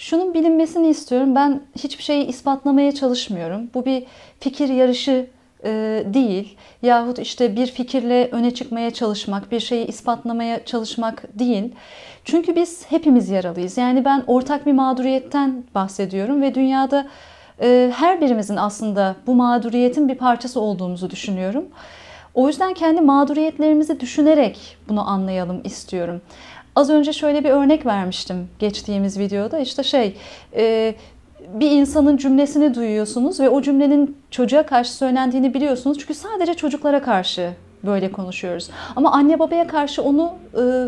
Şunun bilinmesini istiyorum. Ben hiçbir şeyi ispatlamaya çalışmıyorum. Bu bir fikir yarışı değil. Yahut işte bir fikirle öne çıkmaya çalışmak, bir şeyi ispatlamaya çalışmak değil. Çünkü biz hepimiz yaralıyız. Yani ben ortak bir mağduriyetten bahsediyorum ve dünyada her birimizin aslında bu mağduriyetin bir parçası olduğumuzu düşünüyorum. O yüzden kendi mağduriyetlerimizi düşünerek bunu anlayalım istiyorum. Az önce şöyle bir örnek vermiştim geçtiğimiz videoda. İşte bir insanın cümlesini duyuyorsunuz ve o cümlenin çocuğa karşı söylendiğini biliyorsunuz. Çünkü sadece çocuklara karşı böyle konuşuyoruz. Ama anne babaya karşı onu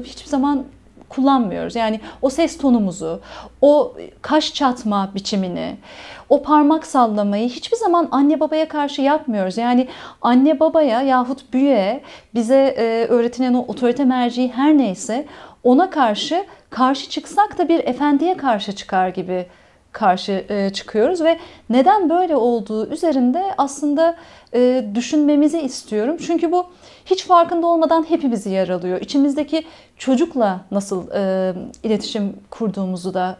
hiçbir zaman kullanmıyoruz. Yani o ses tonumuzu, o kaş çatma biçimini, o parmak sallamayı hiçbir zaman anne babaya karşı yapmıyoruz. Yani anne babaya yahut büyüğe, bize öğretilen o otorite merci her neyse ona karşı çıksak da bir efendiye karşı çıkar gibi karşı çıkıyoruz ve neden böyle olduğu üzerinde aslında düşünmemizi istiyorum. Çünkü bu hiç farkında olmadan hepimizi yaralıyor. İçimizdeki çocukla nasıl iletişim kurduğumuzu da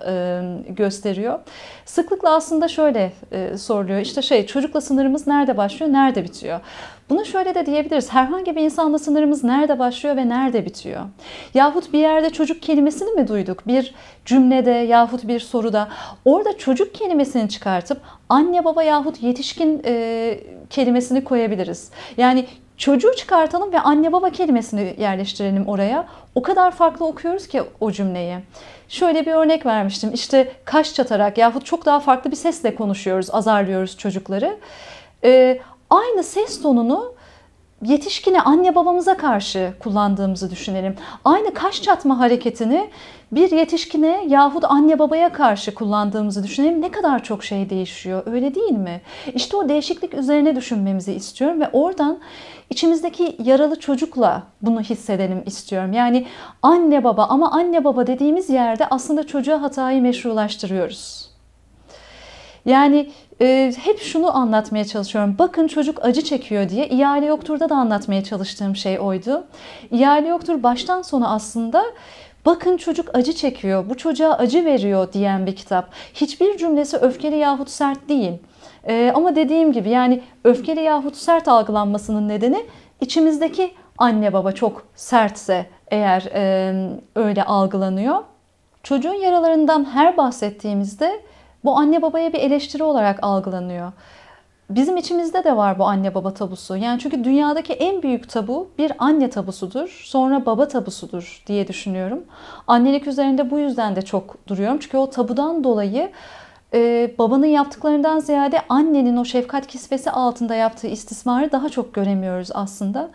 gösteriyor. Sıklıkla aslında şöyle soruluyor. İşte çocukla sınırımız nerede başlıyor, nerede bitiyor? Buna şöyle de diyebiliriz. Herhangi bir insanla sınırımız nerede başlıyor ve nerede bitiyor? Yahut bir yerde çocuk kelimesini mi duyduk? Bir cümlede yahut bir soruda. Orada çocuk kelimesini çıkartıp anne baba yahut yetişkin kelimesini koyabiliriz. Yani çocuğu çıkartalım ve anne baba kelimesini yerleştirelim oraya. O kadar farklı okuyoruz ki o cümleyi. Şöyle bir örnek vermiştim. İşte kaş çatarak yahut çok daha farklı bir sesle konuşuyoruz, azarlıyoruz çocukları. Aynı ses tonunu yetişkine, anne babamıza karşı kullandığımızı düşünelim. Aynı kaş çatma hareketini bir yetişkine yahut anne babaya karşı kullandığımızı düşünelim. Ne kadar çok şey değişiyor, öyle değil mi? İşte o değişiklik üzerine düşünmemizi istiyorum ve oradan içimizdeki yaralı çocukla bunu hissedelim istiyorum. Yani anne baba, ama anne baba dediğimiz yerde aslında çocuğa hatayı meşrulaştırıyoruz. Yani hep şunu anlatmaya çalışıyorum. Bakın çocuk acı çekiyor diye. İyi Yoktur'da da anlatmaya çalıştığım şey oydu. İyi Yoktur baştan sona aslında bakın çocuk acı çekiyor, bu çocuğa acı veriyor diyen bir kitap. Hiçbir cümlesi öfkeli yahut sert değil. Ama dediğim gibi yani öfkeli yahut sert algılanmasının nedeni içimizdeki anne baba çok sertse eğer öyle algılanıyor. Çocuğun yaralarından her bahsettiğimizde bu anne babaya bir eleştiri olarak algılanıyor. Bizim içimizde de var bu anne baba tabusu. Yani çünkü dünyadaki en büyük tabu bir anne tabusudur, sonra baba tabusudur diye düşünüyorum. Annelik üzerinde bu yüzden de çok duruyorum. Çünkü o tabudan dolayı babanın yaptıklarından ziyade annenin o şefkat kisvesi altında yaptığı istismarı daha çok göremiyoruz aslında.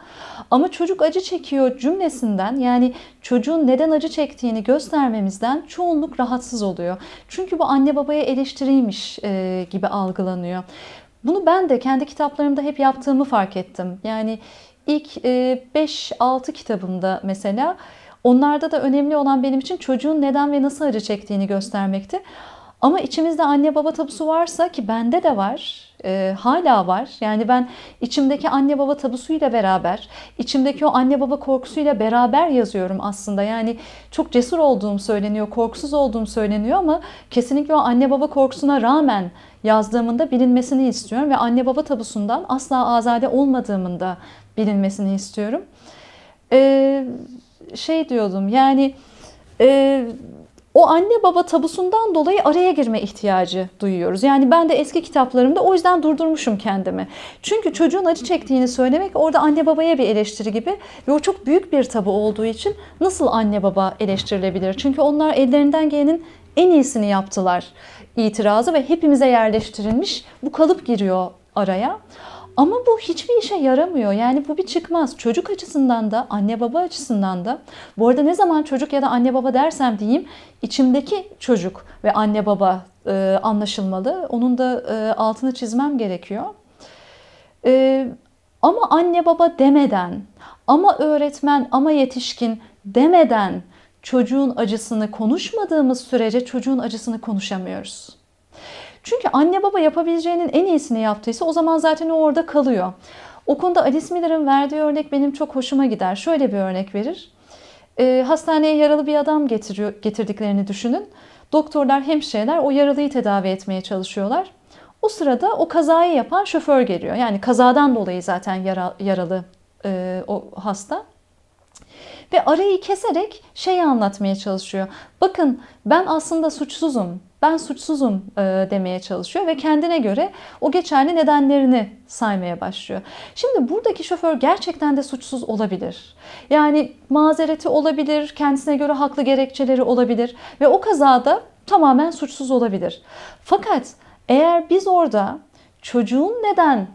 Ama çocuk acı çekiyor cümlesinden, yani çocuğun neden acı çektiğini göstermemizden çoğunluk rahatsız oluyor. Çünkü bu anne babaya eleştiriymiş gibi algılanıyor. Bunu ben de kendi kitaplarımda hep yaptığımı fark ettim. Yani ilk 5-6 kitabımda mesela, onlarda da önemli olan benim için çocuğun neden ve nasıl acı çektiğini göstermekti. Ama içimizde anne baba tabusu varsa, ki bende de var, hala var. Yani ben içimdeki anne baba tabusuyla beraber, içimdeki o anne baba korkusuyla beraber yazıyorum aslında. Yani çok cesur olduğum söyleniyor, korkusuz olduğum söyleniyor ama kesinlikle o anne baba korkusuna rağmen yazdığımın da bilinmesini istiyorum. Ve anne baba tabusundan asla azade olmadığımın da bilinmesini istiyorum. Diyordum yani... O anne baba tabusundan dolayı araya girme ihtiyacı duyuyoruz. Yani ben de eski kitaplarımda o yüzden durdurmuşum kendimi. Çünkü çocuğun acı çektiğini söylemek orada anne babaya bir eleştiri gibi ve o çok büyük bir tabu olduğu için nasıl anne baba eleştirilebilir? Çünkü onlar ellerinden gelenin en iyisini yaptılar itirazı ve hepimize yerleştirilmiş bu kalıp giriyor araya. Ama bu hiçbir işe yaramıyor. Yani bu bir çıkmaz. Çocuk açısından da, anne baba açısından da. Bu arada ne zaman çocuk ya da anne baba dersem diyeyim, içimdeki çocuk ve anne baba anlaşılmalı. Onun da altını çizmem gerekiyor. Ama anne baba demeden, ama öğretmen, ama yetişkin demeden çocuğun acısını konuşmadığımız sürece çocuğun acısını konuşamıyoruz. Çünkü anne baba yapabileceğinin en iyisini yaptıysa o zaman zaten o orada kalıyor. O konuda Alice Miller'ın verdiği örnek benim çok hoşuma gider. Şöyle bir örnek verir. Hastaneye yaralı bir adam getirdiklerini düşünün. Doktorlar, hemşireler o yaralıyı tedavi etmeye çalışıyorlar. O sırada o kazayı yapan şoför geliyor. Yani kazadan dolayı zaten yaralı o hasta. Ve arayı keserek şeyi anlatmaya çalışıyor. Bakın ben aslında suçsuzum, ben suçsuzum demeye çalışıyor ve kendine göre o geçerli nedenlerini saymaya başlıyor. Şimdi buradaki şoför gerçekten de suçsuz olabilir. Yani mazereti olabilir, kendisine göre haklı gerekçeleri olabilir ve o kazada tamamen suçsuz olabilir. Fakat eğer biz orada çocuğun neden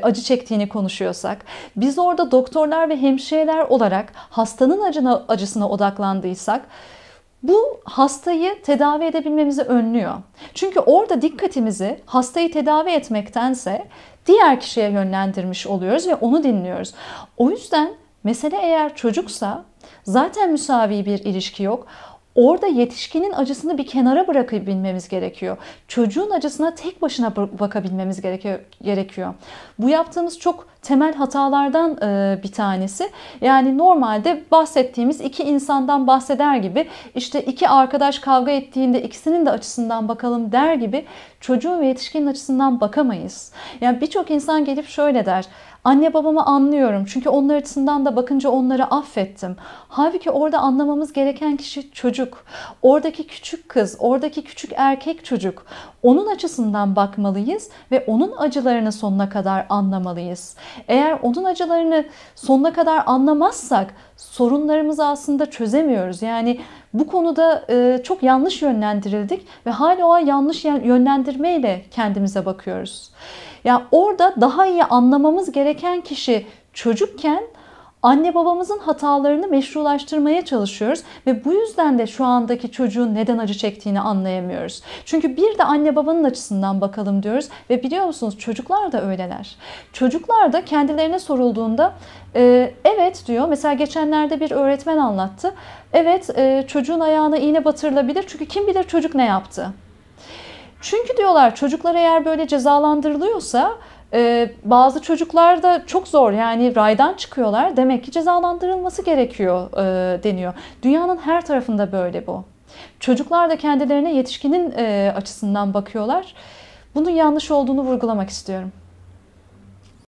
acı çektiğini konuşuyorsak, biz orada doktorlar ve hemşireler olarak hastanın acısına odaklandıysak, bu hastayı tedavi edebilmemizi önlüyor. Çünkü orada dikkatimizi hastayı tedavi etmektense diğer kişiye yönlendirmiş oluyoruz ve onu dinliyoruz. O yüzden mesele eğer çocuksa zaten müsavi bir ilişki yok. Orada yetişkinin acısını bir kenara bırakabilmemiz gerekiyor. Çocuğun acısına tek başına bakabilmemiz gerekiyor. Bu yaptığımız çok temel hatalardan bir tanesi. Yani normalde bahsettiğimiz iki insandan bahseder gibi, işte iki arkadaş kavga ettiğinde ikisinin de açısından bakalım der gibi çocuğun ve yetişkinin açısından bakamayız. Yani birçok insan gelip şöyle der: anne babamı anlıyorum çünkü onlar açısından da bakınca onları affettim. Halbuki orada anlamamız gereken kişi çocuk. Oradaki küçük kız, oradaki küçük erkek çocuk. Onun açısından bakmalıyız ve onun acılarını sonuna kadar anlamalıyız. Eğer onun acılarını sonuna kadar anlamazsak sorunlarımızı aslında çözemiyoruz. Yani bu konuda çok yanlış yönlendirildik ve hala o yanlış yönlendirmeyle kendimize bakıyoruz. Ya orada daha iyi anlamamız gereken kişi çocukken anne babamızın hatalarını meşrulaştırmaya çalışıyoruz ve bu yüzden de şu andaki çocuğun neden acı çektiğini anlayamıyoruz. Çünkü bir de anne babanın açısından bakalım diyoruz ve biliyor musunuz, çocuklar da öyleler. Çocuklar da kendilerine sorulduğunda evet diyor. Mesela geçenlerde bir öğretmen anlattı. Evet, çocuğun ayağına iğne batırılabilir çünkü kim bilir çocuk ne yaptı. Çünkü diyorlar çocuklar eğer böyle cezalandırılıyorsa bazı çocuklar da çok zor, yani raydan çıkıyorlar. Demek ki cezalandırılması gerekiyor deniyor. Dünyanın her tarafında böyle bu. Çocuklar da kendilerine yetişkinin açısından bakıyorlar. Bunun yanlış olduğunu vurgulamak istiyorum.